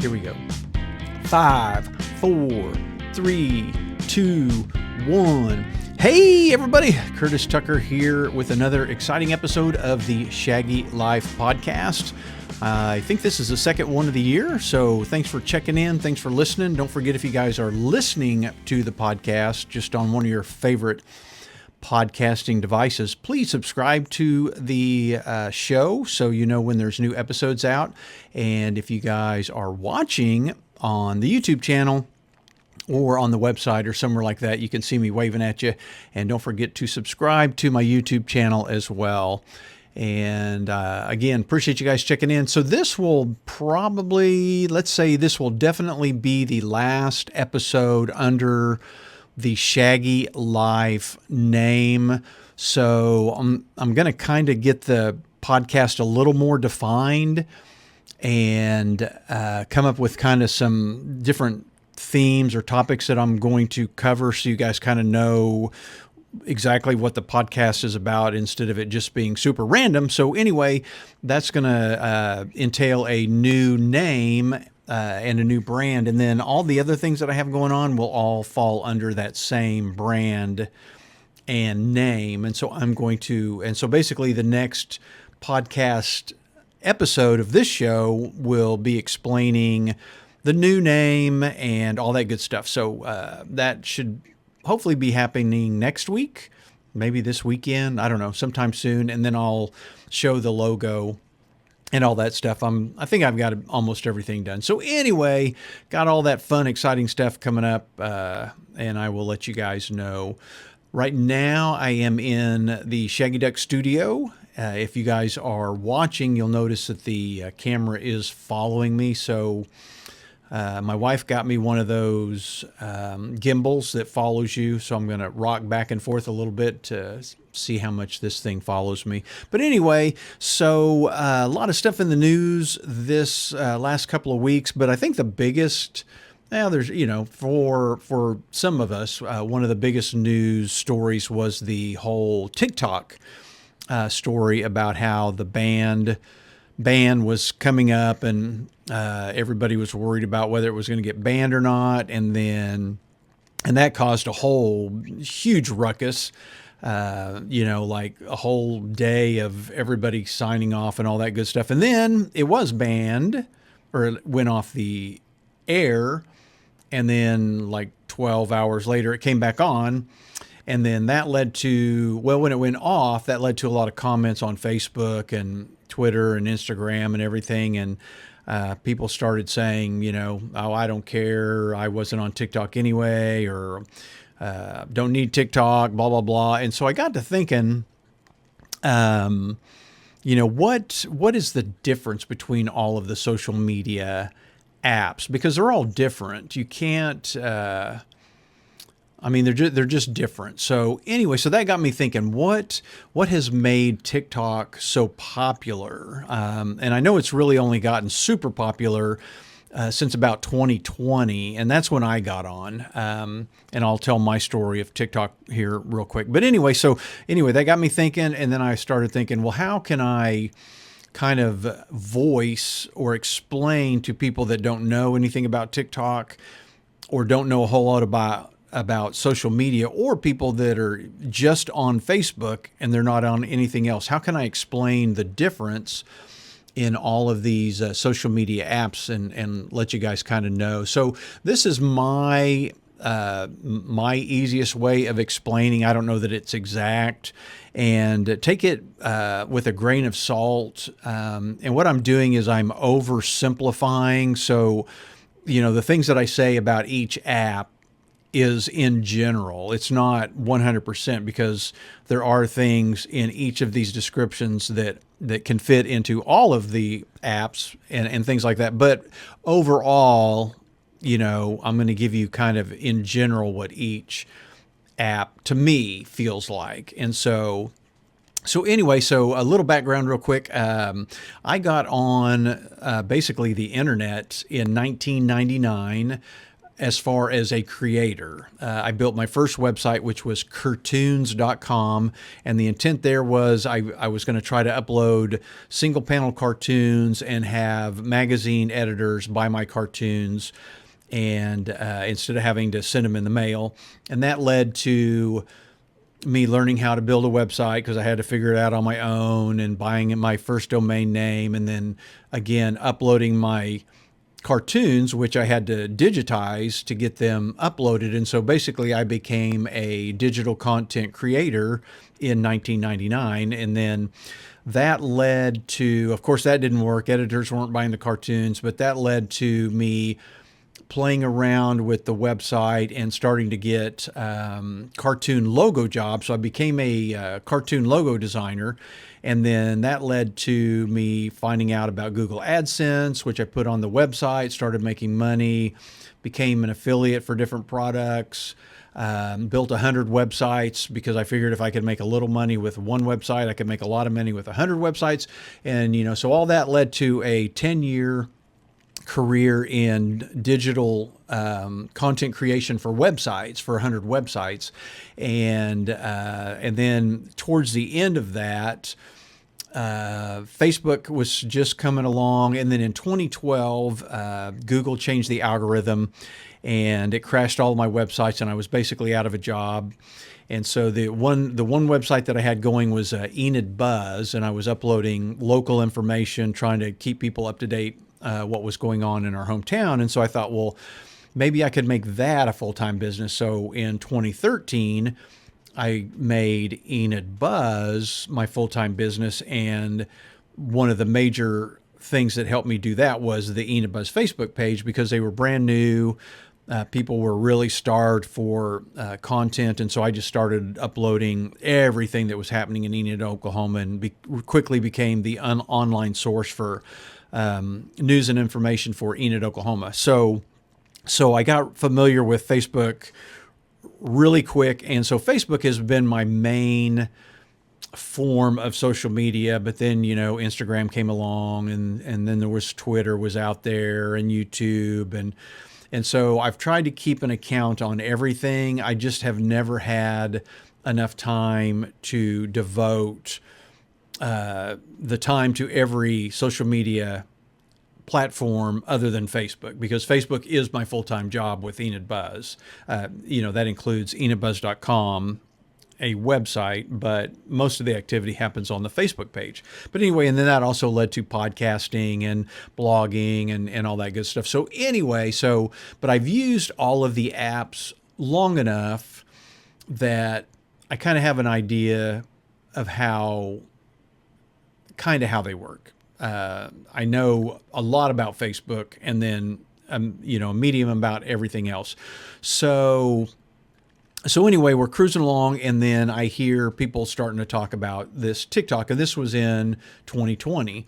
Here we go. 5, 4, 3, 2, 1. Hey everybody, Curtis Tucker here with another exciting episode of the Shaggy Life podcast. I think this is the second one of the year, so thanks for checking in. Thanks for listening. Don't forget, if you guys are listening to the podcast just on one of your favorite podcasting devices, please subscribe to the show so you know when there's new episodes out. And if you guys are watching on the YouTube channel or on the website or somewhere like that, you can see me waving at you. And don't forget to subscribe to my YouTube channel as well. And again, appreciate you guys checking in. So this will probably, let's say this will definitely be the last episode under the Shaggy Life name. So I'm going to kind of get the podcast a little more defined and come up with kind of some different themes or topics that I'm going to cover, so you guys kind of know exactly what the podcast is about instead of it just being super random. So anyway, that's going to entail a new name and a new brand. And then all the other things that I have going on will all fall under that same brand and name. And so so basically the next podcast episode of this show will be explaining the new name and all that good stuff. So that should hopefully be happening next week, maybe this weekend, I don't know, sometime soon. And then I'll show the logo and all that stuff. I think I've got almost everything done. So anyway, got all that fun, exciting stuff coming up, and I will let you guys know. Right now, I am in the Shaggy Duck studio. If you guys are watching, you'll notice that the camera is following me. So my wife got me one of those gimbals that follows you. So I'm going to rock back and forth a little bit to see how much this thing follows me. But anyway, so a lot of stuff in the news this last couple of weeks. But I think the biggest, there's, for some of us, one of the biggest news stories was the whole TikTok story about how the ban was coming up, and everybody was worried about whether it was going to get banned or not. And that caused a whole huge ruckus. Like a whole day of everybody signing off and all that good stuff. And then it was banned, or it went off the air. And then like 12 hours later, it came back on. And then that led to, when it went off, that led to a lot of comments on Facebook and Twitter and Instagram and everything. And people started saying, oh, I don't care, I wasn't on TikTok anyway, or don't need TikTok, blah, blah, blah. And so I got to thinking, what is the difference between all of the social media apps? Because they're all different. You can't, they're just different. So anyway, so that got me thinking, what has made TikTok so popular? And I know it's really only gotten super popular since about 2020, and that's when I got on. And I'll tell my story of TikTok here real quick. But anyway, that got me thinking, and then I started thinking, well, how can I kind of voice or explain to people that don't know anything about TikTok or don't know a whole lot about social media, or people that are just on Facebook and they're not on anything else? How can I explain the difference in all of these social media apps and let you guys kind of know? So this is my easiest way of explaining. I don't know that it's exact, and take it with a grain of salt. And what I'm doing is I'm oversimplifying. So, the things that I say about each app is in general. It's not 100%, because there are things in each of these descriptions that can fit into all of the apps and things like that. But overall, I'm going to give you kind of in general what each app to me feels like. And so anyway, so a little background real quick. I got on basically the internet in 1999. as far as a creator. I built my first website, which was Cartoons.com, and the intent there was I was going to try to upload single panel cartoons and have magazine editors buy my cartoons, and instead of having to send them in the mail. And that led to me learning how to build a website because I had to figure it out on my own, and buying my first domain name, and then again uploading my cartoons, which I had to digitize to get them uploaded. And so basically I became a digital content creator in 1999. And then that led to, of course, that didn't work. Editors weren't buying the cartoons, but that led to me playing around with the website and starting to get cartoon logo jobs. So I became a cartoon logo designer. And then that led to me finding out about Google AdSense, which I put on the website, started making money, became an affiliate for different products, built 100 websites because I figured if I could make a little money with one website, I could make a lot of money with 100 websites. And, so all that led to a 10-year career in digital content creation for websites, for 100 websites. And then towards the end of that, Facebook was just coming along. And then in 2012, Google changed the algorithm and it crashed all of my websites, and I was basically out of a job. And so the one website that I had going was Enid Buzz, and I was uploading local information, trying to keep people up to date what was going on in our hometown. And so I thought, well, maybe I could make that a full-time business. So in 2013, I made Enid Buzz my full-time business. And one of the major things that helped me do that was the Enid Buzz Facebook page, because they were brand new. People were really starved for content. And so I just started uploading everything that was happening in Enid, Oklahoma, and quickly became the online source for news and information for Enid, Oklahoma. So I got familiar with Facebook really quick. And so Facebook has been my main form of social media, but then, Instagram came along, and then there was Twitter was out there, and YouTube. And so I've tried to keep an account on everything. I just have never had enough time to devote the time to every social media platform other than Facebook, because Facebook is my full-time job with Enid Buzz. That includes enidbuzz.com, a website, but most of the activity happens on the Facebook page. But anyway, and then that also led to podcasting and blogging and all that good stuff. So anyway, but I've used all of the apps long enough that I kind of have an idea of how they work. I know a lot about Facebook, and then, a medium about everything else. So anyway, we're cruising along, and then I hear people starting to talk about this TikTok, and this was in 2020.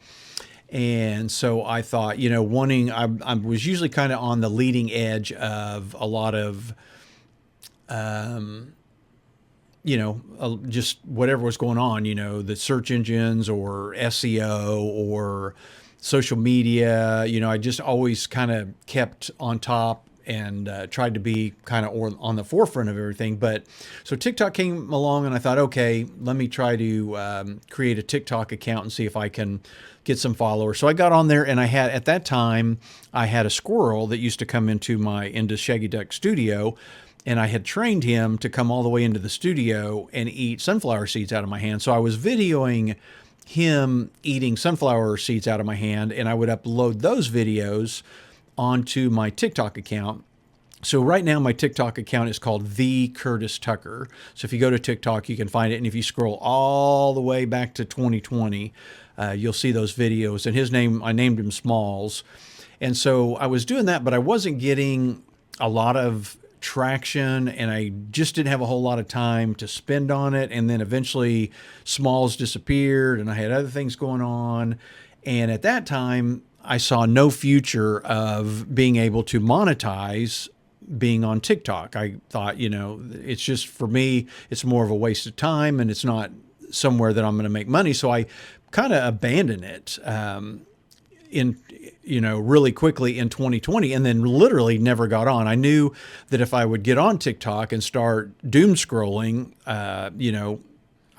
And so I thought, I was usually kind of on the leading edge of a lot of, just whatever was going on, the search engines or SEO or social media. I just always kind of kept on top and tried to be kind of on the forefront of everything. But so TikTok came along, and I thought, okay, let me try to create a TikTok account and see if I can get some followers. So I got on there, and at that time, I had a squirrel that used to come into Shaggy Duck studio. And I had trained him to come all the way into the studio and eat sunflower seeds out of my hand. So I was videoing him eating sunflower seeds out of my hand, and I would upload those videos onto my TikTok account. So right now my TikTok account is called The Curtis Tucker. So if you go to TikTok, you can find it. And if you scroll all the way back to 2020, you'll see those videos. And I named him Smalls. And so I was doing that, but I wasn't getting a lot of traction, and I just didn't have a whole lot of time to spend on it. And then eventually Smalls disappeared, and I had other things going on. And at that time, I saw no future of being able to monetize being on TikTok. I thought, it's just, for me, it's more of a waste of time, and it's not somewhere that I'm going to make money. So I kind of abandoned it. in, really quickly in 2020, and then literally never got on. I knew that if I would get on TikTok and start doom scrolling,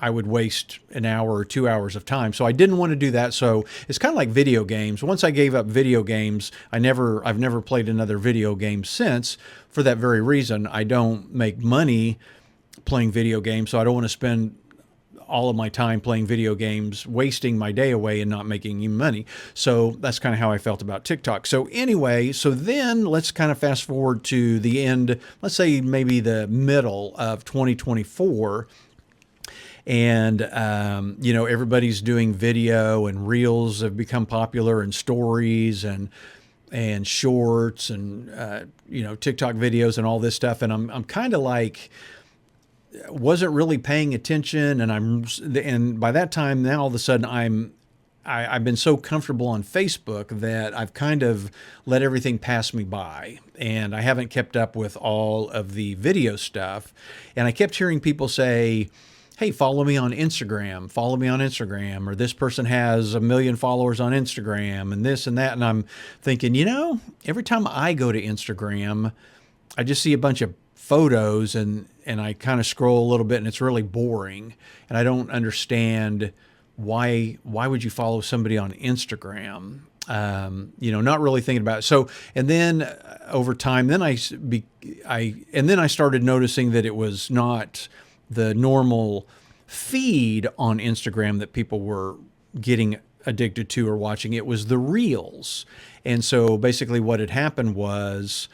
I would waste an hour or 2 hours of time. So I didn't want to do that. So it's kind of like video games. Once I gave up video games, I've never played another video game since, for that very reason. I don't make money playing video games, so I don't want to spend all of my time playing video games, wasting my day away and not making any money. So that's kind of how I felt about TikTok. So anyway, so then let's kind of fast forward to the end, let's say maybe the middle of 2024. And, everybody's doing video, and reels have become popular, and stories and shorts and, TikTok videos and all this stuff. And I'm kind of like, wasn't really paying attention. And by that time, now all of a sudden I've been so comfortable on Facebook that I've kind of let everything pass me by, and I haven't kept up with all of the video stuff. And I kept hearing people say, hey, follow me on Instagram, or this person has 1 million followers on Instagram, and this and that. And I'm thinking, every time I go to Instagram, I just see a bunch of photos, and I kind of scroll a little bit, and it's really boring. And I don't understand why would you follow somebody on Instagram? Not really thinking about it. So, and then over time, then I started noticing that it was not the normal feed on Instagram that people were getting addicted to or watching. It was the reels. And so basically what had happened was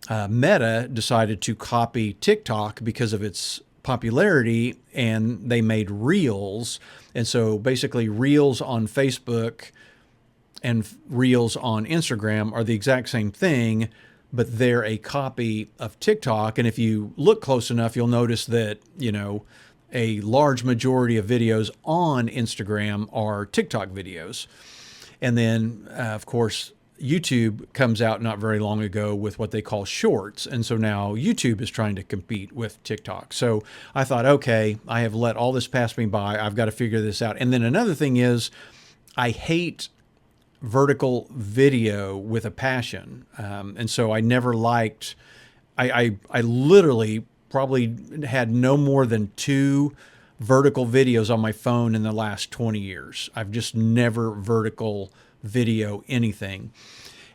Meta decided to copy TikTok because of its popularity, and they made reels. And so basically reels on Facebook and reels on Instagram are the exact same thing, but they're a copy of TikTok. And if you look close enough, you'll notice that, a large majority of videos on Instagram are TikTok videos. And then, of course, YouTube comes out not very long ago with what they call shorts. And so now YouTube is trying to compete with TikTok. So I thought, okay, I have let all this pass me by. I've got to figure this out. And then another thing is, I hate vertical video with a passion. And so I never liked, I literally probably had no more than 2 vertical videos on my phone in the last 20 years. I've just never vertical video anything.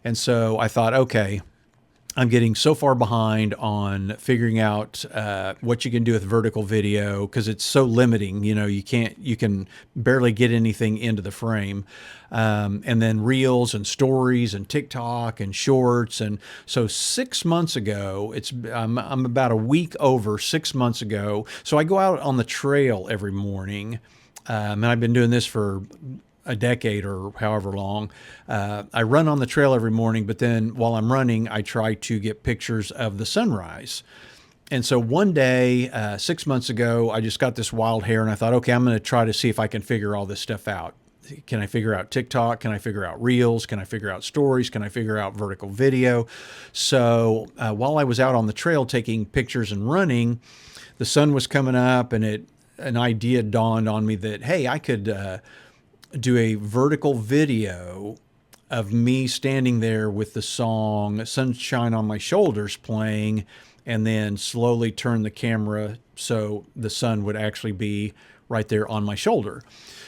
And so I thought, okay, I'm getting so far behind on figuring out what you can do with vertical video, because it's so limiting. You can barely get anything into the frame. And then reels and stories and TikTok and shorts. And so 6 months ago, I'm about a week over 6 months ago. So I go out on the trail every morning, and I've been doing this for a decade or however long. I run on the trail every morning, but then while I'm running, I try to get pictures of the sunrise. And so one day, 6 months ago, I just got this wild hair, and I thought, okay, I'm going to try to see if I can figure all this stuff out. Can I figure out TikTok? Can I figure out reels? Can I figure out stories? Can I figure out vertical video? So while I was out on the trail taking pictures and running, the sun was coming up, and an idea dawned on me that, hey, I could do a vertical video of me standing there with the song Sunshine on My Shoulders playing, and then slowly turn the camera so the sun would actually be right there on my shoulder.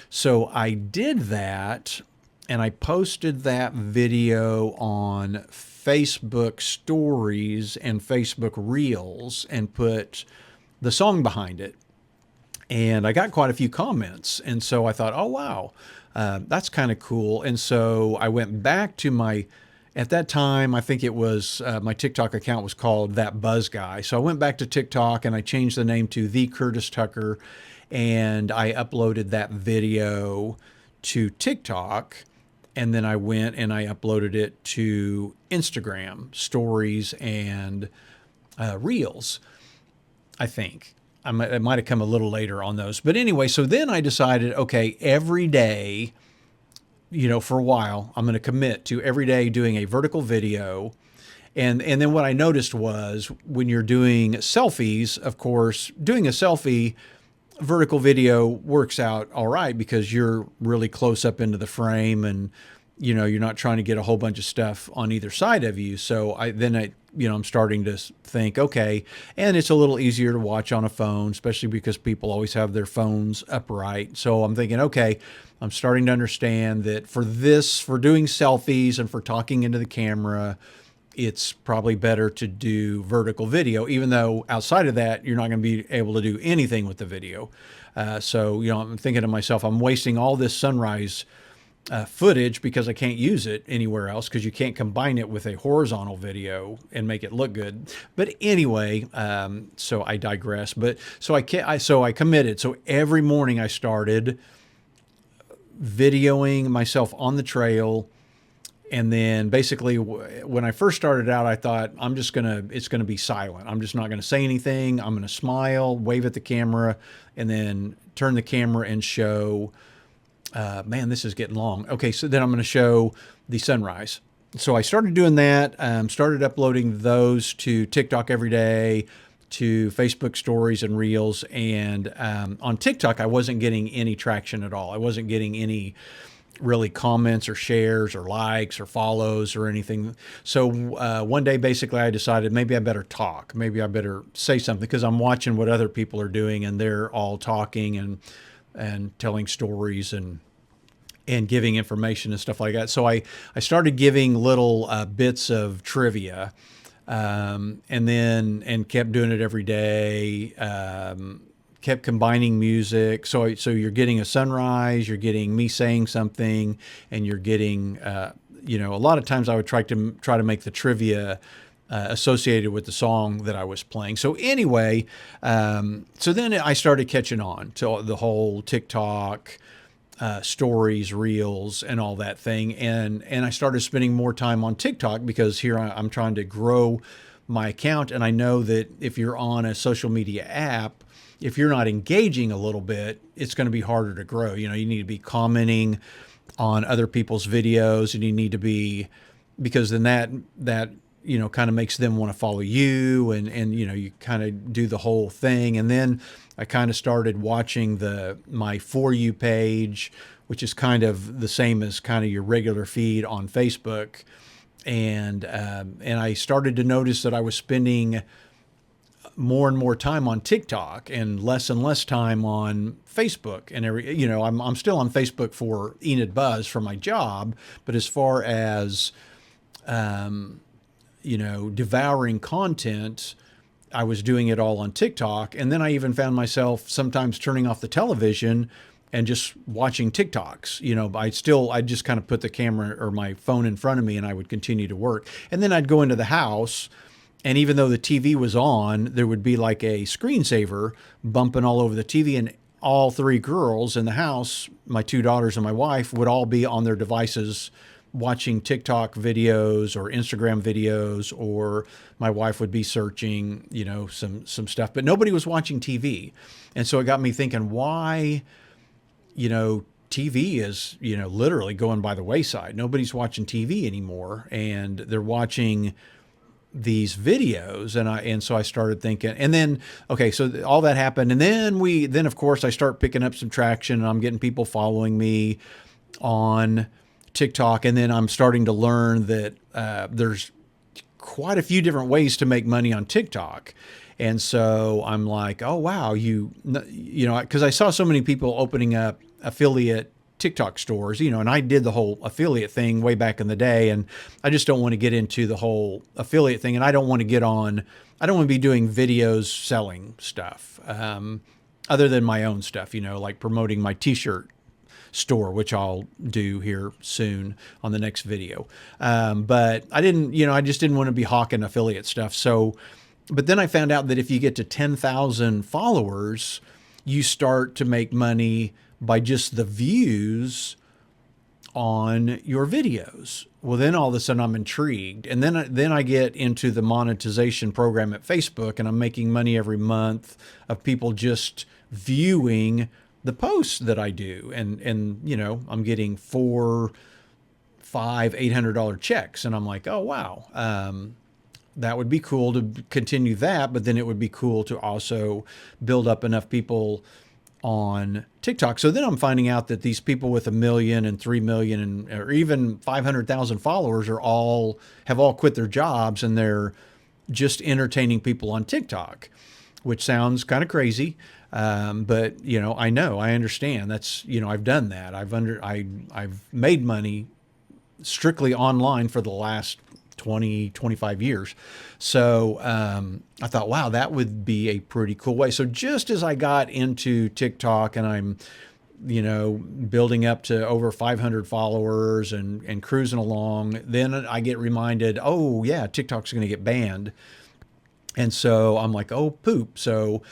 So I did that, and I posted that video on Facebook stories and Facebook reels and put the song behind it. And I got quite a few comments. And so I thought, oh, wow, that's kind of cool. And so I went back to at that time, I think it was, my TikTok account was called That Buzz Guy. So I went back to TikTok, and I changed the name to The Curtis Tucker, and I uploaded that video to TikTok. And then I went and I uploaded it to Instagram stories and reels, I think. It might have come a little later on those. But anyway, so then I decided, okay, every day, for a while, I'm going to commit to every day doing a vertical video. And then what I noticed was, when you're doing selfies, of course, doing a selfie, vertical video works out all right, because you're really close up into the frame, and you're not trying to get a whole bunch of stuff on either side of you. So I'm starting to think, okay, and it's a little easier to watch on a phone, especially because people always have their phones upright. So I'm thinking, okay, I'm starting to understand that for doing selfies and for talking into the camera, it's probably better to do vertical video, even though outside of that, you're not going to be able to do anything with the video. So, I'm thinking to myself, I'm wasting all this sunrise footage because I can't use it anywhere else, because you can't combine it with a horizontal video and make it look good. But anyway, so I digress. But so I committed. So every morning I started videoing myself on the trail. And then basically when I first started out, I thought it's going to be silent. I'm just not going to say anything. I'm going to smile, wave at the camera, and then turn the camera and show, man, this is getting long. Okay, so then I'm going to show the sunrise. So I started doing that, started uploading those to TikTok every day, to Facebook stories and reels. And on TikTok, I wasn't getting any traction at all. I wasn't getting any really comments or shares or likes or follows or anything. So one day, basically, I decided maybe I better talk. Maybe I better say something, because I'm watching what other people are doing, and they're all talking and telling stories and giving information and stuff like that. So I started giving little bits of trivia, and kept doing it every day. Kept combining music. So you're getting a sunrise, you're getting me saying something, and you're getting, a lot of times I would try to make the trivia associated with the song that I was playing. So anyway, so then I started catching on to the whole TikTok, stories, reels, and all that thing. And I started spending more time on TikTok, because here I'm trying to grow my account. And I know that if you're on a social media app, if you're not engaging a little bit, it's going to be harder to grow. You need to be commenting on other people's videos, and you need to be, because then that kind of makes them want to follow you, and you kind of do the whole thing. And then I kind of started watching my For You page, which is kind of the same as kind of your regular feed on Facebook. And I started to notice that I was spending more and more time on TikTok and less time on Facebook. And I'm still on Facebook for Enid Buzz for my job, but as far as devouring content, I was doing it all on TikTok. And then I even found myself sometimes turning off the television and just watching TikToks. I'd just kind of put the camera or my phone in front of me, and I would continue to work. And then I'd go into the house, and even though the TV was on, there would be like a screensaver bumping all over the TV, and all three girls in the house, my two daughters and my wife, would all be on their devices watching TikTok videos or Instagram videos, or my wife would be searching, some stuff, but nobody was watching TV. And so it got me thinking, why, TV is, literally going by the wayside. Nobody's watching TV anymore, and they're watching these videos. And so I started thinking, and then, okay, so all that happened. And then of course I start picking up some traction, and I'm getting people following me on TikTok. And then I'm starting to learn that there's quite a few different ways to make money on TikTok. And so I'm like, oh, wow, because I saw so many people opening up affiliate TikTok stores, and I did the whole affiliate thing way back in the day, and I just don't want to get into the whole affiliate thing. And I don't want to be doing videos selling stuff, other than my own stuff, like promoting my t-shirt store, which I'll do here soon on the next video. But I just didn't want to be hawking affiliate stuff. So, but then I found out that if you get to 10,000 followers, you start to make money by just the views on your videos. Well, then all of a sudden I'm intrigued. And then I get into the monetization program at Facebook, and I'm making money every month of people just viewing the posts that I do. And I'm getting $400, $500, $800 checks. And I'm like, oh, wow. That would be cool to continue that, but then it would be cool to also build up enough people on TikTok. So then I'm finding out that these people with 1 million and 3 million and or even 500,000 followers have all quit their jobs and they're just entertaining people on TikTok, which sounds kind of crazy. But I understand. That's, I've done that. I've made money strictly online for the last 20, 25 years. So I thought, wow, that would be a pretty cool way. So just as I got into TikTok and I'm, building up to over 500 followers and cruising along, then I get reminded, oh yeah, TikTok's going to get banned. And so I'm like, oh poop. So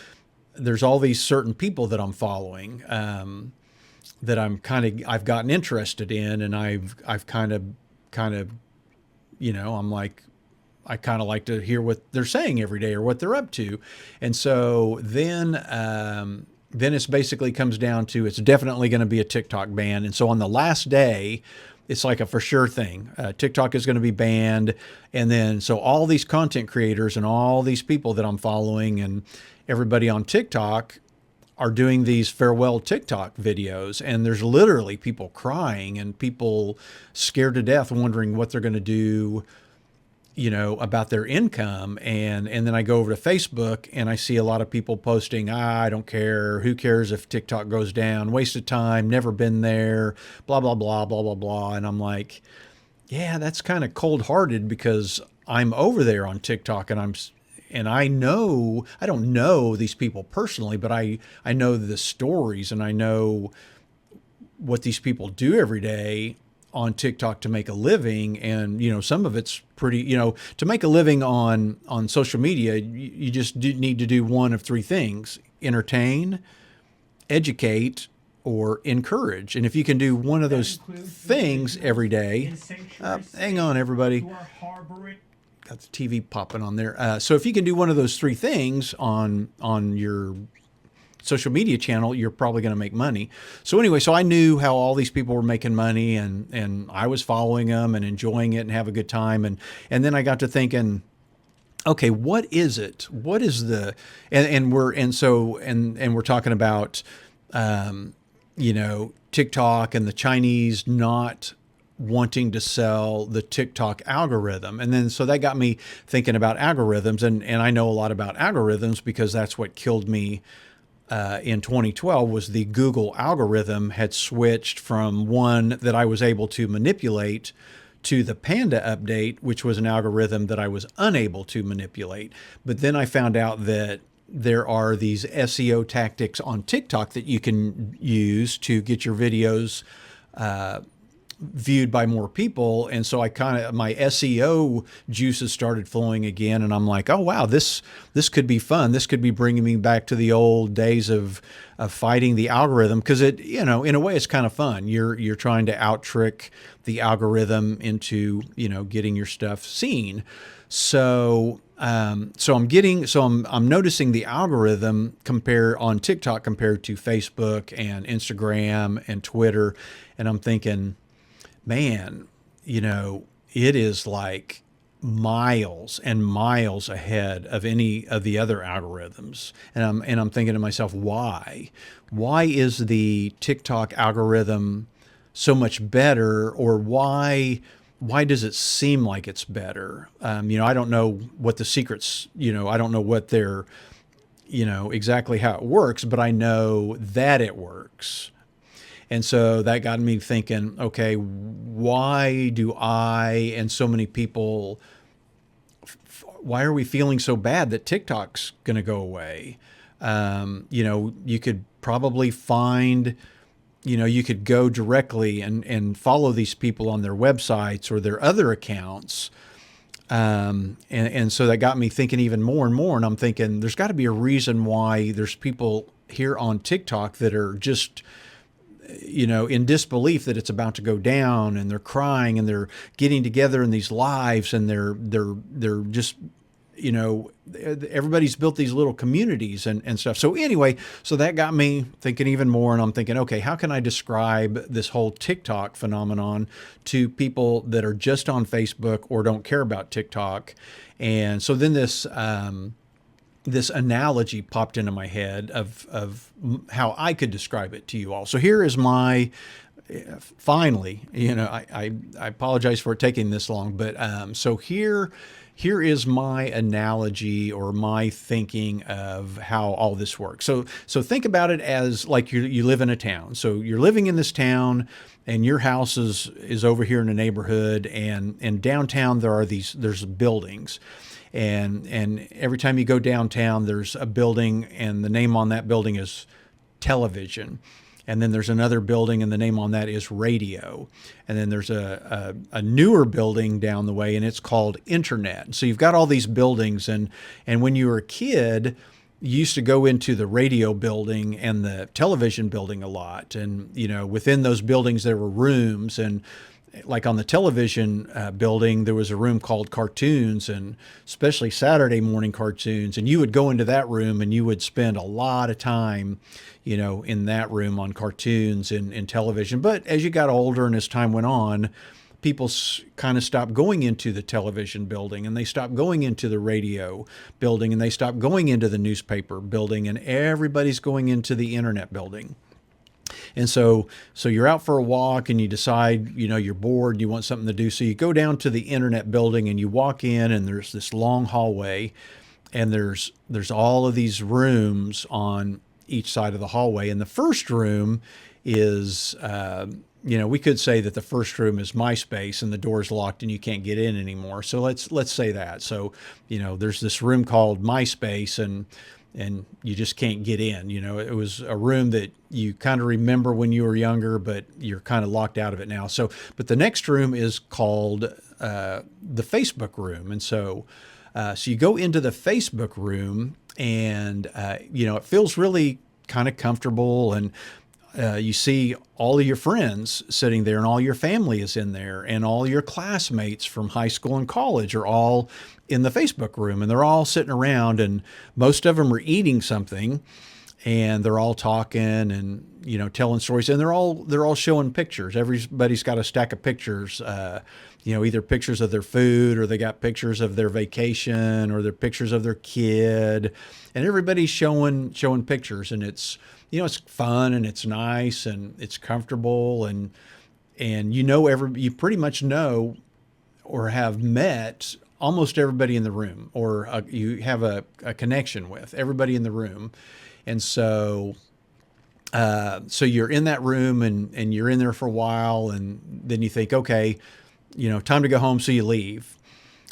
there's all these certain people that I'm following, that I've gotten interested in, and I've kind of, I'm like, I kind of like to hear what they're saying every day or what they're up to. And so then it's basically comes down to, it's definitely going to be a TikTok ban. And so on the last day, it's like a for sure thing. TikTok is going to be banned. And then, so all these content creators and all these people that I'm following and everybody on TikTok are doing these farewell TikTok videos. And there's literally people crying and people scared to death, wondering what they're going to do, about their income. And then I go over to Facebook and I see a lot of people posting, I don't care. Who cares if TikTok goes down? Waste of time. Never been there. Blah, blah, blah, blah, blah, blah. And I'm like, yeah, that's kind of cold hearted because I'm over there on TikTok and I don't know these people personally, but I know the stories and I know what these people do every day on TikTok to make a living. And, some of it's pretty, to make a living on social media, you just need to do one of three things: entertain, educate, or encourage. And if you can do one of those things every day, hang on everybody. Got the TV popping on there. So if you can do one of those three things on your social media channel, you're probably going to make money. So anyway, so I knew how all these people were making money and I was following them and enjoying it and have a good time. And then I got to thinking, okay, what is it? What is we're talking about, TikTok and the Chinese not wanting to sell the TikTok algorithm. And then, so that got me thinking about algorithms, and I know a lot about algorithms because that's what killed me in 2012 was the Google algorithm had switched from one that I was able to manipulate to the Panda update, which was an algorithm that I was unable to manipulate. But then I found out that there are these SEO tactics on TikTok that you can use to get your videos viewed by more people. And so my SEO juices started flowing again. And I'm like, oh, wow, this could be fun. This could be bringing me back to the old days of fighting the algorithm. Cause it, in a way it's kind of fun. You're trying to out trick the algorithm into, getting your stuff seen. So I'm noticing the algorithm on TikTok compared to Facebook and Instagram and Twitter. And I'm thinking, man, it is like miles and miles ahead of any of the other algorithms. And I'm thinking to myself, why? Why is the TikTok algorithm so much better, or why does it seem like it's better? I don't know what the secrets, I don't know what they're, exactly how it works, but I know that it works. And so that got me thinking, okay, why do I and so many people, why are we feeling so bad that TikTok's going to go away? You could probably find, you could go directly and follow these people on their websites or their other accounts. And so that got me thinking even more and more. And I'm thinking there's got to be a reason why there's people here on TikTok that are just, in disbelief that it's about to go down, and they're crying and they're getting together in these lives, and they're just, everybody's built these little communities and stuff. So anyway, so that got me thinking even more, and I'm thinking, okay, how can I describe this whole TikTok phenomenon to people that are just on Facebook or don't care about TikTok? And so then this this analogy popped into my head of how I could describe it to you all. So here is my finally, I apologize for it taking this long, but so here is my analogy or my thinking of how all this works. So think about it as like you live in a town. So you're living in this town, and your house is over here in a neighborhood, and downtown there's buildings. And every time you go downtown, there's a building, and the name on that building is television. And then there's another building, and the name on that is radio. And then there's a newer building down the way, and it's called internet. So you've got all these buildings, and when you were a kid, you used to go into the radio building and the television building a lot. And, within those buildings, there were rooms, and like on the television building, there was a room called cartoons, and especially Saturday morning cartoons. And you would go into that room, and you would spend a lot of time, in that room on cartoons and television. But as you got older and as time went on, people kind of stopped going into the television building, and they stopped going into the radio building, and they stopped going into the newspaper building, and everybody's going into the internet building. And so you're out for a walk, and you decide, you're bored, you want something to do. So you go down to the internet building, and you walk in, and there's this long hallway, and there's all of these rooms on each side of the hallway. And the first room is, we could say that the first room is MySpace, and the door's locked and you can't get in anymore. So let's say that. So, there's this room called MySpace, and you just can't get in. It was a room that you kind of remember when you were younger, but you're kind of locked out of it now. So, but the next room is called the Facebook room. And so you go into the Facebook room, and, it feels really kind of comfortable, and you see all of your friends sitting there, and all your family is in there, and all your classmates from high school and college are all in the Facebook room, and they're all sitting around, and most of them are eating something, and they're all talking and, telling stories, and they're all showing pictures. Everybody's got a stack of pictures, either pictures of their food, or they got pictures of their vacation, or their pictures of their kid, and everybody's showing pictures, and it's fun, and it's nice, and it's comfortable, and you pretty much know or have met almost everybody in the room, or you have a connection with everybody in the room. And so you're in that room, and you're in there for a while, and then you think, okay, time to go home. So you leave,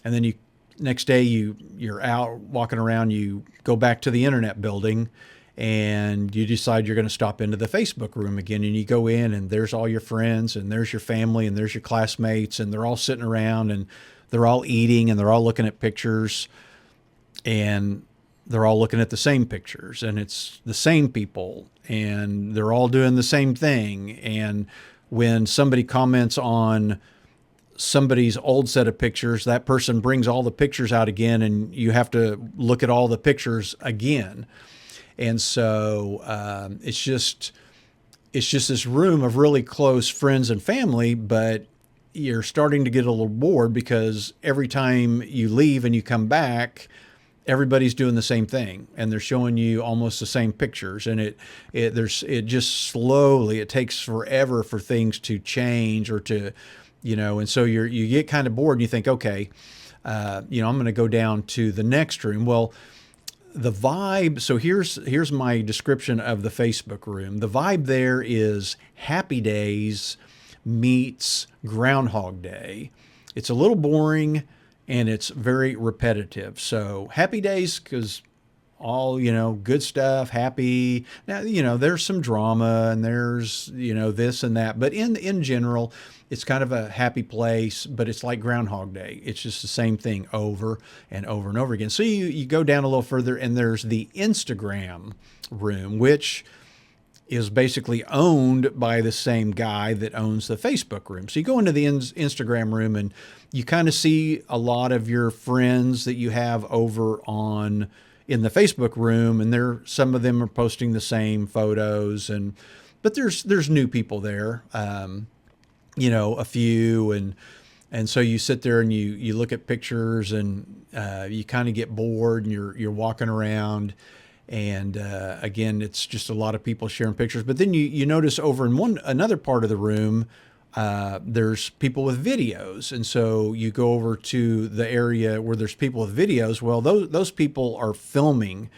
and then next day you're out walking around, you go back to the internet building, and you decide you're going to stop into the Facebook room again, and you go in, and there's all your friends, and there's your family, and there's your classmates, and they're all sitting around, and they're all eating, and they're all looking at pictures, and they're all looking at the same pictures, and it's the same people, and they're all doing the same thing. And when somebody comments on somebody's old set of pictures, that person brings all the pictures out again, and you have to look at all the pictures again. And so it's just this room of really close friends and family, but you're starting to get a little bored, because every time you leave and you come back, everybody's doing the same thing, and they're showing you almost the same pictures. And it just slowly, it takes forever for things to change, or to, and so you get kind of bored, and you think, okay, I'm going to go down to the next room. Well, the vibe, so here's my description of the Facebook room. The vibe there is Happy Days meets Groundhog Day. It's a little boring, and it's very repetitive. So Happy Days, because all, good stuff, happy. Now, there's some drama, and there's, this and that. But in general, it's kind of a happy place, but it's like Groundhog Day. It's just the same thing over and over and over again. So you go down a little further, and there's the Instagram room, which is basically owned by the same guy that owns the Facebook room. So you go into the Instagram room, and you kind of see a lot of your friends that you have over in the Facebook room, and some of them are posting the same photos, but there's new people there, a few, and And so you sit there and you look at pictures, and you kind of get bored, and you're walking around. And again, it's just a lot of people sharing pictures. But then you notice over in another part of the room, there's people with videos. And so you go over to the area where there's people with videos. Well, those people are filming.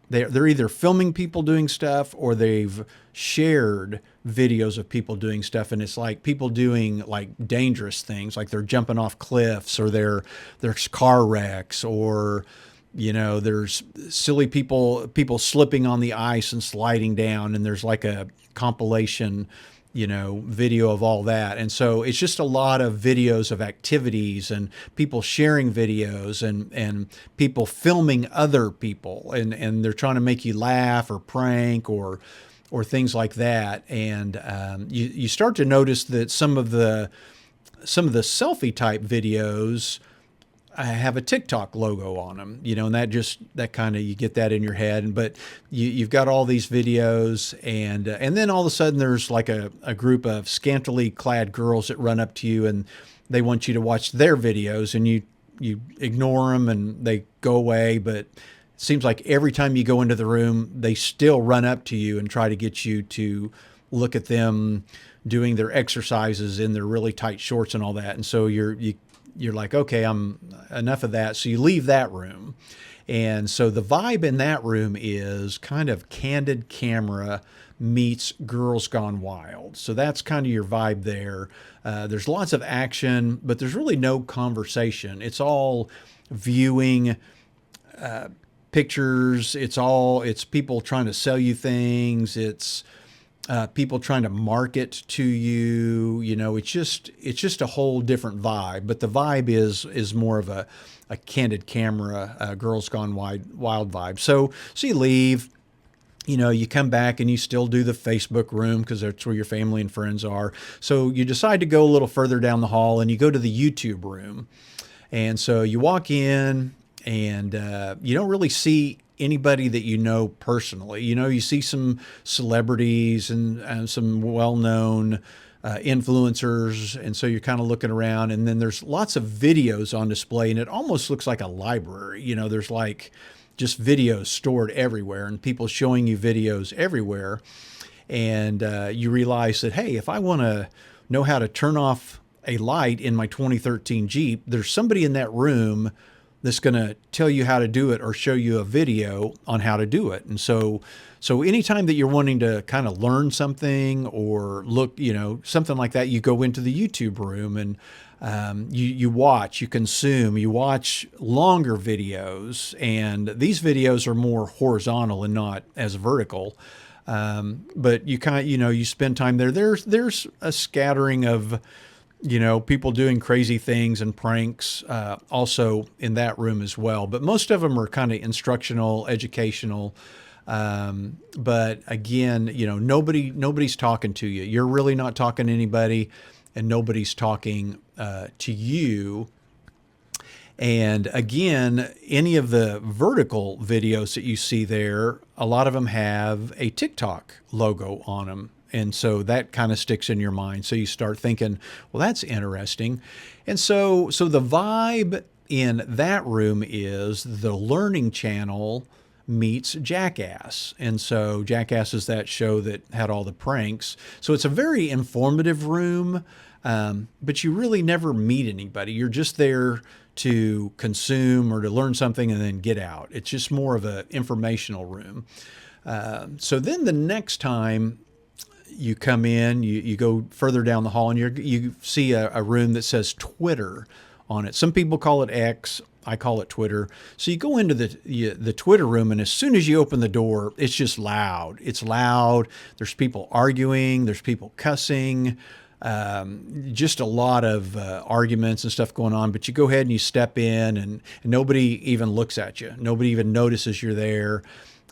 They're either filming people doing stuff, or they've shared videos of people doing stuff. And it's like people doing like dangerous things, like they're jumping off cliffs, or there's car wrecks, or there's silly people slipping on the ice and sliding down, and there's like a compilation, video of all that. And so it's just a lot of videos of activities, and people sharing videos, and people filming other people, and they're trying to make you laugh or prank or things like that. And you start to notice that some of the selfie type videos have a TikTok logo on them, and that kind of, you get that in your head. But you've got all these videos, and then all of a sudden there's like a group of scantily clad girls that run up to you, and they want you to watch their videos, and you ignore them and they go away. But it seems like every time you go into the room, they still run up to you and try to get you to look at them doing their exercises in their really tight shorts and all that. And so you're like, okay, I'm enough of that. So you leave that room. And so the vibe in that room is kind of Candid Camera meets Girls Gone Wild. So that's kind of your vibe there. There's lots of action, but there's really no conversation. It's all viewing pictures. It's people trying to sell you things. It's people trying to market to you. It's just a whole different vibe. But the vibe is more of a Candid Camera, Girls Gone Wild vibe. So you leave, you come back, and you still do the Facebook room, because that's where your family and friends are. So you decide to go a little further down the hall, and you go to the YouTube room. And so you walk in, and you don't really see anybody that you know personally. You see some celebrities and some well-known influencers, and so you're kind of looking around, and then there's lots of videos on display, and it almost looks like a library. There's like just videos stored everywhere, and people showing you videos everywhere. And you realize that, hey, if I want to know how to turn off a light in my 2013 Jeep, there's somebody in that room that's going to tell you how to do it, or show you a video on how to do it. And so anytime that you're wanting to kind of learn something or look, something like that, you go into the YouTube room, and you watch, you consume, you watch longer videos. And these videos are more horizontal and not as vertical. But you kind of, you spend time there. There's a scattering of, people doing crazy things and pranks also in that room as well. But most of them are kind of instructional, educational. But again, nobody's talking to you. You're really not talking to anybody, and nobody's talking to you. And again, any of the vertical videos that you see there, a lot of them have a TikTok logo on them. And so that kind of sticks in your mind. So you start thinking, well, that's interesting. And so the vibe in that room is the Learning Channel meets Jackass. And so Jackass is that show that had all the pranks. So it's a very informative room, but you really never meet anybody. You're just there to consume or to learn something and then get out. It's just more of an informational room. So then the next time you come in, you go further down the hall, and you see a room that says Twitter on it. Some people call it X. I call it Twitter. So you go into the Twitter room, and as soon as you open the door, it's just loud. It's loud. There's people arguing. There's people cussing. Just a lot of arguments and stuff going on. But you go ahead and you step in, and nobody even looks at you. Nobody even notices you're there.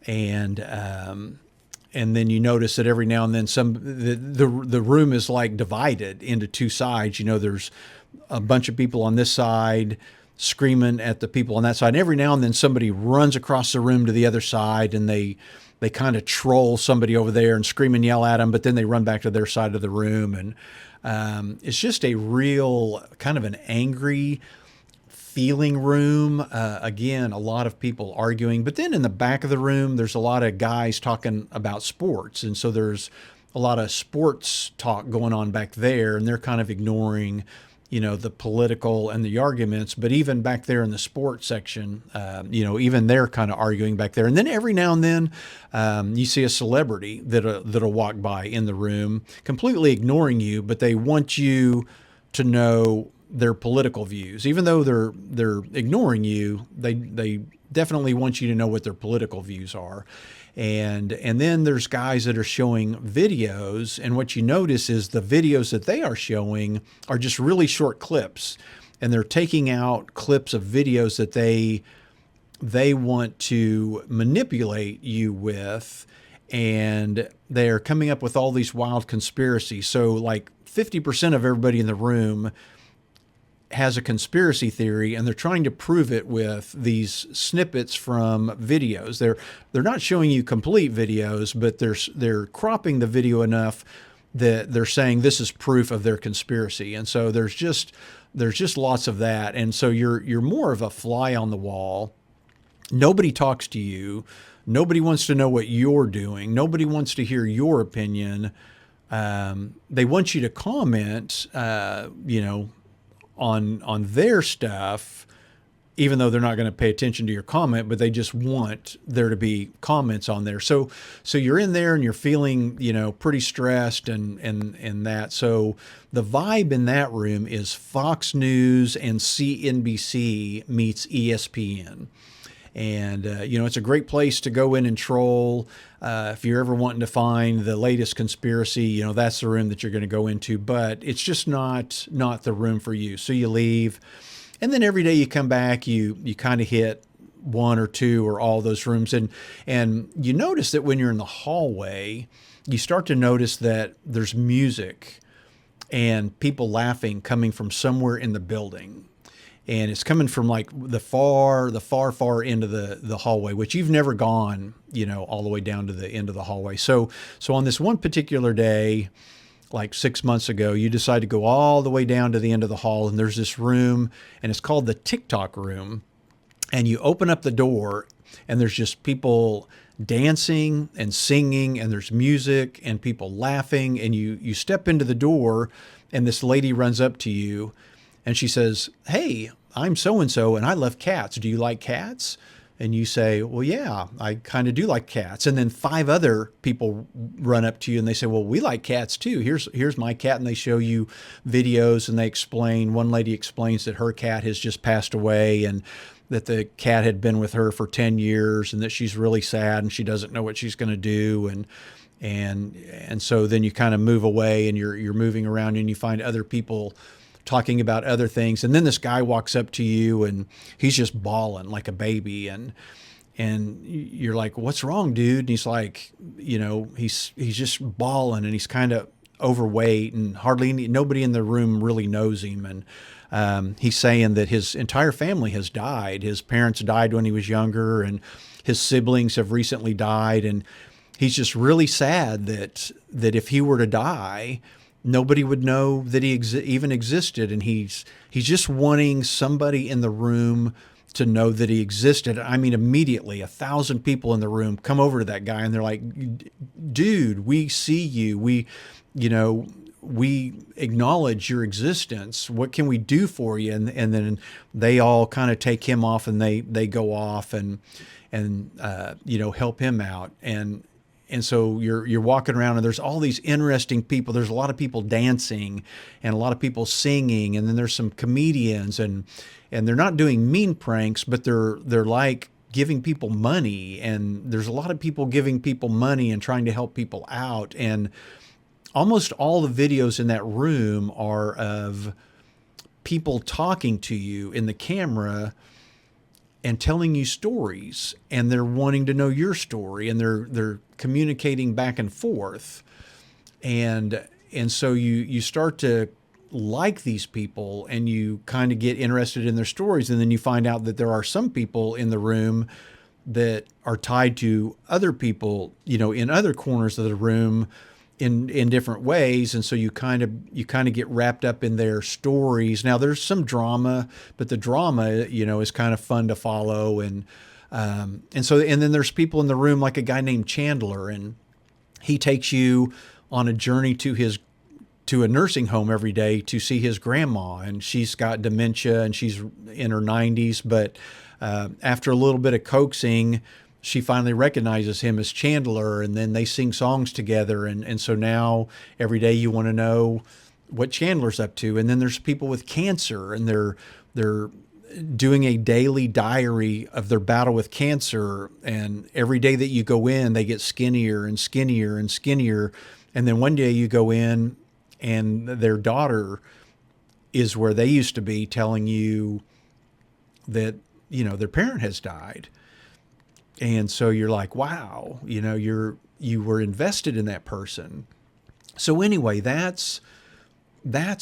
And then you notice that every now and then the room is like divided into two sides. There's a bunch of people on this side screaming at the people on that side. And every now and then somebody runs across the room to the other side, and they kind of troll somebody over there and scream and yell at them, but then they run back to their side of the room. And It's just a real kind of an angry feeling room. Again, a lot of people arguing, but then in the back of the room, there's a lot of guys talking about sports. And so there's a lot of sports talk going on back there, and they're kind of ignoring, the political and the arguments. But even back there in the sports section, even they're kind of arguing back there. And then every now and then you see a celebrity that'll walk by in the room, completely ignoring you, but they want you to know their political views. Even though they're ignoring you, they definitely want you to know what their political views are. And then there's guys that are showing videos, and what you notice is the videos that they are showing are just really short clips, and they're taking out clips of videos that they want to manipulate you with, and they're coming up with all these wild conspiracies. So like 50% of everybody in the room has a conspiracy theory, and they're trying to prove it with these snippets from videos. They're not showing you complete videos, but they're cropping the video enough that they're saying this is proof of their conspiracy. And so there's just lots of that. And so you're more of a fly on the wall. Nobody talks to you. Nobody wants to know what you're doing. Nobody wants to hear your opinion. They want you to comment, on their stuff, even though they're not going to pay attention to your comment, but they just want there to be comments on there. So you're in there and you're feeling, pretty stressed and that. So the vibe in that room is Fox News and CNBC meets ESPN. And, it's a great place to go in and troll. If you're ever wanting to find the latest conspiracy, that's the room that you're going to go into. But it's just not the room for you. So you leave. And then every day you come back, you kind of hit one or two or all those rooms. And you notice that when you're in the hallway, you start to notice that there's music and people laughing coming from somewhere in the building. And it's coming from like the far end of the hallway, which you've never gone, all the way down to the end of the hallway. So on this one particular day, like 6 months ago, you decide to go all the way down to the end of the hall, and there's this room, and it's called the TikTok room. And you open up the door, and there's just people dancing and singing, and there's music and people laughing, and you step into the door, and this lady runs up to you. And she says, "Hey, I'm so-and-so, and I love cats. Do you like cats?" And you say, "Well, yeah, I kind of do like cats." And then 5 other people run up to you and they say, "Well, we like cats too. Here's my cat." And they show you videos and they explain. One lady explains that her cat has just passed away and that the cat had been with her for 10 years and that she's really sad and she doesn't know what she's going to do. And so then you kind of move away and you're moving around and you find other people talking about other things. And then this guy walks up to you and he's just bawling like a baby. And you're like, "What's wrong, dude?" And he's like, he's just bawling and he's kind of overweight and nobody in the room really knows him. And he's saying that his entire family has died. His parents died when he was younger and his siblings have recently died. And he's just really sad that if he were to die, nobody would know that he even existed. And he's just wanting somebody in the room to know that he existed. I mean, immediately 1,000 people in the room come over to that guy and they're like, "Dude, we see you. We acknowledge your existence. What can we do for you?" And then they all kind of take him off and they go off and help him out. And so you're walking around and there's all these interesting people. There's a lot of people dancing and a lot of people singing. And then there's some comedians and they're not doing mean pranks, but they're like giving people money. And there's a lot of people giving people money and trying to help people out. And almost all the videos in that room are of people talking to you in the camera and telling you stories, and they're wanting to know your story, and they're communicating back and forth. And so you start to like these people and you kind of get interested in their stories. And then you find out that there are some people in the room that are tied to other people, in other corners of the room in different ways, and so you kind of get wrapped up in their stories. Now there's some drama, but the drama, is kind of fun to follow, and then there's people in the room like a guy named Chandler, and he takes you on a journey to a nursing home every day to see his grandma, and she's got dementia and she's in her 90s, but after a little bit of coaxing, she finally recognizes him as Chandler, and then they sing songs together. And so now every day you want to know what Chandler's up to. And then there's people with cancer, and they're doing a daily diary of their battle with cancer. And every day that you go in, they get skinnier and skinnier and skinnier. And then one day you go in and their daughter is where they used to be, telling you that, their parent has died. And so you're like, wow, you were invested in that person. So anyway, that's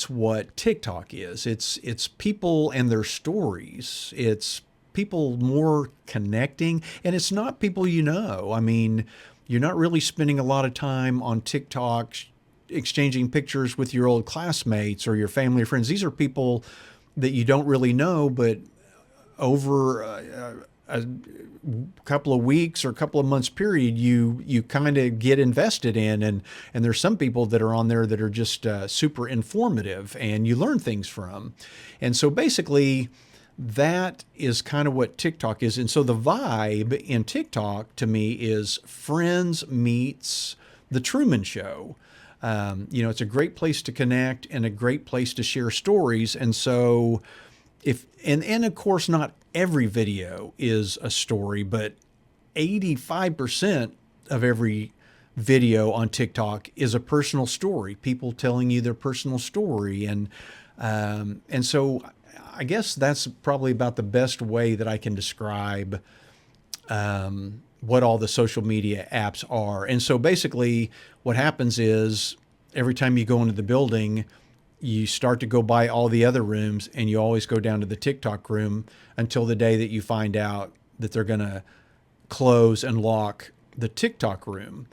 what TikTok is. It's people and their stories. It's people more connecting, and it's not people I mean, you're not really spending a lot of time on TikTok exchanging pictures with your old classmates or your family or friends. These are people that you don't really know, but over a couple of weeks or a couple of months period, you kind of get invested in, and there's some people that are on there that are just super informative, and you learn things from. And so basically that is kind of what TikTok is. And so the vibe in TikTok to me is Friends meets The Truman Show. It's a great place to connect and a great place to share stories. And so and of course, not every video is a story, but 85% of every video on TikTok is a personal story, people telling you their personal story. And so I guess that's probably about the best way that I can describe what all the social media apps are. And so basically what happens is every time you go into the building, you start to go by all the other rooms, and you always go down to the TikTok room until the day that you find out that they're going to close and lock the TikTok room.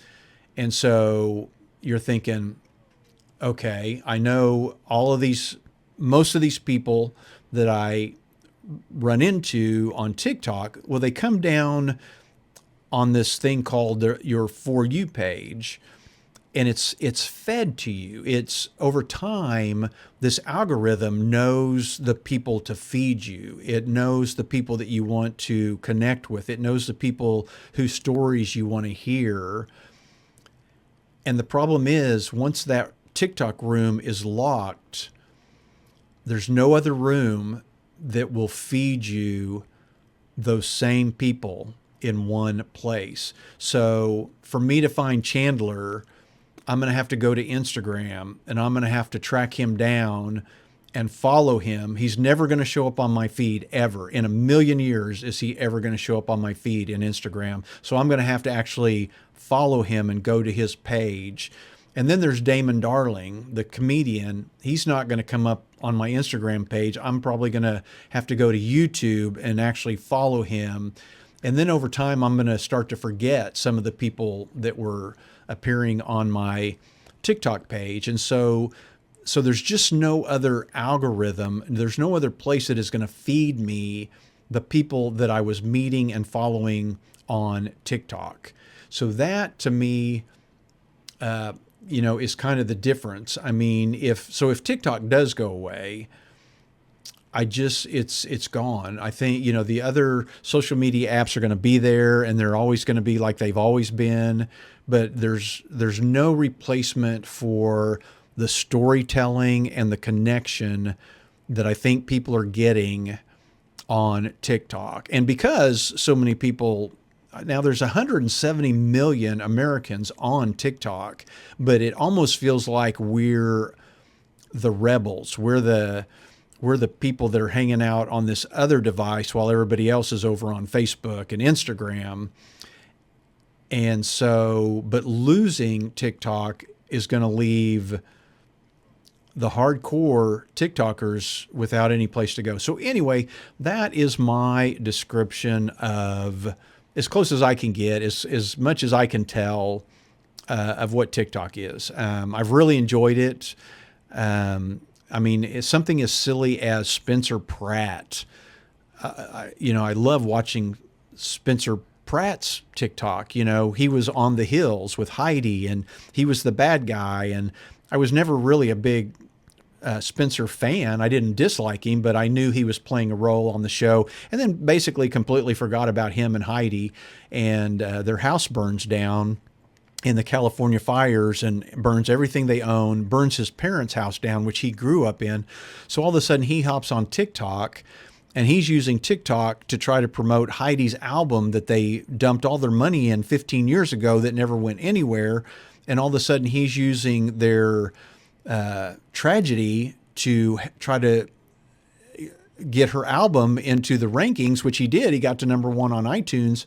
And so you're thinking, okay, I know most of these people that I run into on TikTok, well, they come down on this thing called your For You page. And it's fed to you. It's over time, this algorithm knows the people to feed you. It knows the people that you want to connect with. It knows the people whose stories you want to hear. And the problem is, once that TikTok room is locked, there's no other room that will feed you those same people in one place. So for me to find Chandler, I'm going to have to go to Instagram, and I'm going to have to track him down and follow him. He's never going to show up on my feed ever. In a million years is he ever going to show up on my feed in Instagram. So I'm going to have to actually follow him and go to his page. And then there's Damon Darling, the comedian. He's not going to come up on my Instagram page. I'm probably going to have to go to YouTube and actually follow him. And then over time, I'm going to start to forget some of the people that were appearing on my TikTok page. And so there's just no other algorithm. There's no other place that is going to feed me the people that I was meeting and following on TikTok. So that to me, is kind of the difference. I mean, if TikTok does go away, it's gone. I think, the other social media apps are going to be there, and they're always going to be like they've always been, but there's no replacement for the storytelling and the connection that I think people are getting on TikTok. And because so many people, now there's 170 million Americans on TikTok, but it almost feels like we're the rebels. We're the people that are hanging out on this other device while everybody else is over on Facebook and Instagram. And so, but losing TikTok is going to leave the hardcore TikTokers without any place to go. So anyway, that is my description of, as close as I can get, as much as I can tell, of what TikTok is. I've really enjoyed it. I mean, it's something as silly as Spencer Pratt. I love watching Spencer Pratt's TikTok. He was on the hills with Heidi, and he was the bad guy. And I was never really a big Spencer fan. I didn't dislike him, but I knew he was playing a role on the show, and then basically completely forgot about him and Heidi. And their house burns down in the California fires and burns everything they own, burns his parents' house down, which he grew up in. So all of a sudden he hops on TikTok, and he's using TikTok to try to promote Heidi's album that they dumped all their money in 15 years ago that never went anywhere. And all of a sudden he's using their tragedy to try to get her album into the rankings, which he did. He got to #1 on iTunes,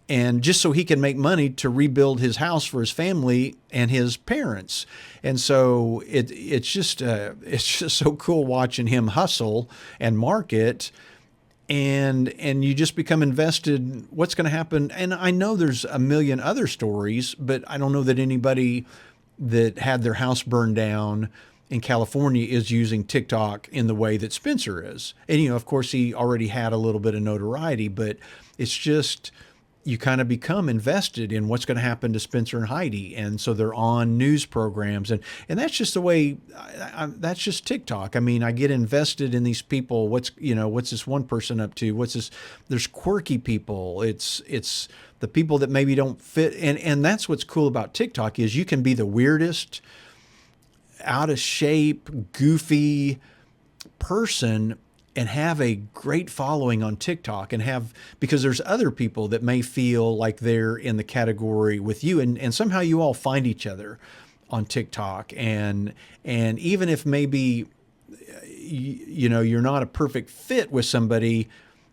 and just so he can make money to rebuild his house for his family and his parents. And so it's just so cool watching him hustle and market, and you just become invested. What's going to happen? And I know there's a million other stories, but I don't know that anybody that had their house burned down in California is using TikTok in the way that Spencer is. And, of course, he already had a little bit of notoriety, but it's just, you kind of become invested in what's going to happen to Spencer and Heidi. And so they're on news programs, and that's just the way, that's just TikTok. I mean, I get invested in these people. What's this one person up to? There's quirky people. It's the people that maybe don't fit. And that's what's cool about TikTok is you can be the weirdest, out of shape, goofy person and have a great following on TikTok, and because there's other people that may feel like they're in the category with you, and somehow you all find each other on TikTok. And even if maybe, you're not a perfect fit with somebody,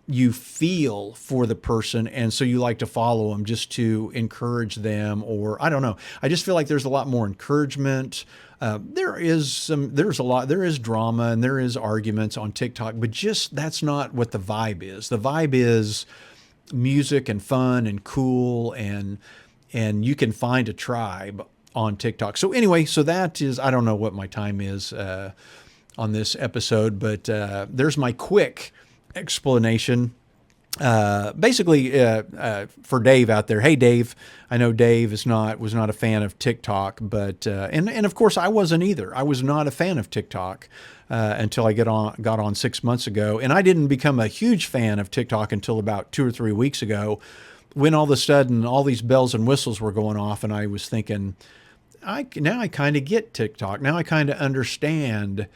you feel for the person, and so you like to follow them just to encourage them, or I don't know. I just feel like there's a lot more encouragement. There is drama and there is arguments on TikTok, but just that's not what the vibe is. The vibe is music and fun and cool, and you can find a tribe on TikTok. So anyway, that is, I don't know what my time is on this episode, but there's my quick explanation. Basically, for Dave out there. Hey, Dave. I know Dave was not a fan of TikTok, but and of course I wasn't either. I was not a fan of TikTok until I got on 6 months ago, and I didn't become a huge fan of TikTok until about 2 or 3 weeks ago, when all of a sudden all these bells and whistles were going off, and I was thinking, now I kind of get TikTok. Now I kind of understand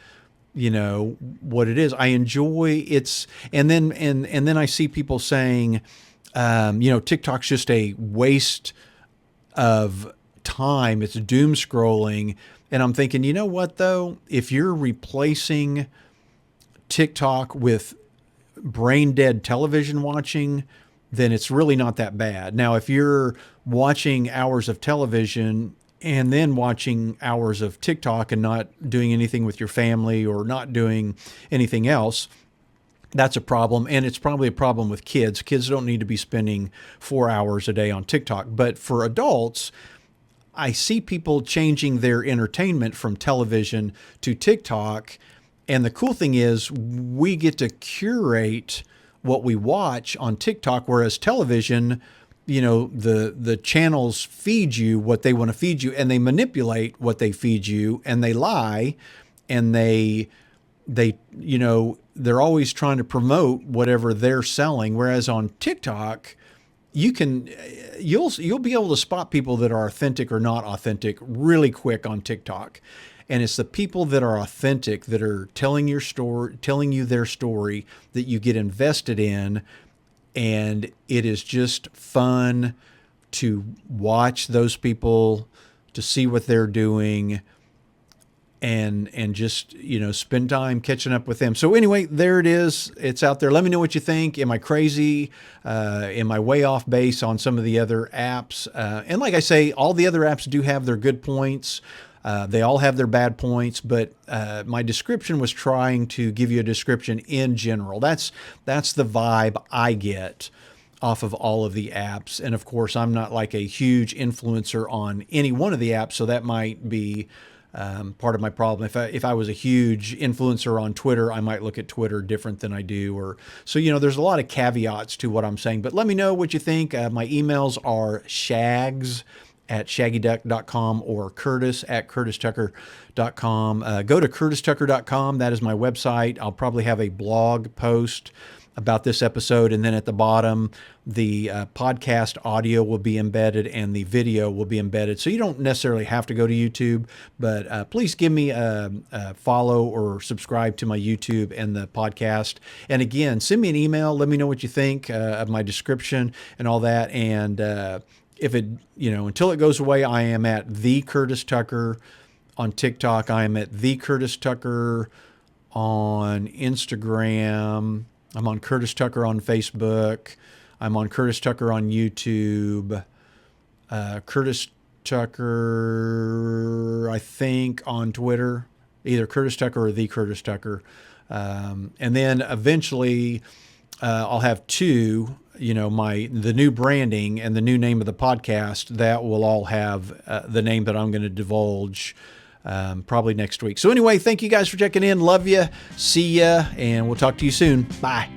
what it is. I enjoy its, and then I see people saying, TikTok's just a waste of time. It's doom scrolling. And I'm thinking, you know what though? If you're replacing TikTok with brain dead television watching, then it's really not that bad. Now, if you're watching hours of television and then watching hours of TikTok and not doing anything with your family or not doing anything else, that's a problem. And it's probably a problem with kids. Kids don't need to be spending 4 hours a day on TikTok. But for adults, I see people changing their entertainment from television to TikTok. And the cool thing is we get to curate what we watch on TikTok, whereas television, the channels feed you what they want to feed you, and they manipulate what they feed you, and they lie, and they're always trying to promote whatever they're selling. Whereas on TikTok, you'll be able to spot people that are authentic or not authentic really quick on TikTok. And it's the people that are authentic, that are telling you their story, that you get invested in. And it is just fun to watch those people, to see what they're doing, and just, spend time catching up with them. So anyway, there it is. It's out there. Let me know what you think. Am I crazy? Am I way off base on some of the other apps? And like I say, all the other apps do have their good points. They all have their bad points, but my description was trying to give you a description in general. That's the vibe I get off of all of the apps. And of course, I'm not like a huge influencer on any one of the apps, so that might be part of my problem. If I was a huge influencer on Twitter, I might look at Twitter different than I do. Or so, there's a lot of caveats to what I'm saying. But let me know what you think. My emails are shags@shaggyduck.com or curtis@curtistucker.com. Go to curtistucker.com. That is my website. I'll probably have a blog post about this episode, and then at the bottom the podcast audio will be embedded and the video will be embedded, so you don't necessarily have to go to YouTube, but please give me a follow or subscribe to my YouTube and the podcast. And again, send me an email, let me know what you think of my description and all that. And if it, until it goes away, I am at the Curtis Tucker on TikTok. I am at the Curtis Tucker on Instagram. I'm on Curtis Tucker on Facebook. I'm on Curtis Tucker on YouTube. Curtis Tucker, I think, on Twitter. Either Curtis Tucker or the Curtis Tucker. And then eventually I'll have two, the new branding and the new name of the podcast, that will all have the name that I'm going to divulge probably next week. So anyway, thank you guys for checking in. Love you. See ya. And we'll talk to you soon. Bye.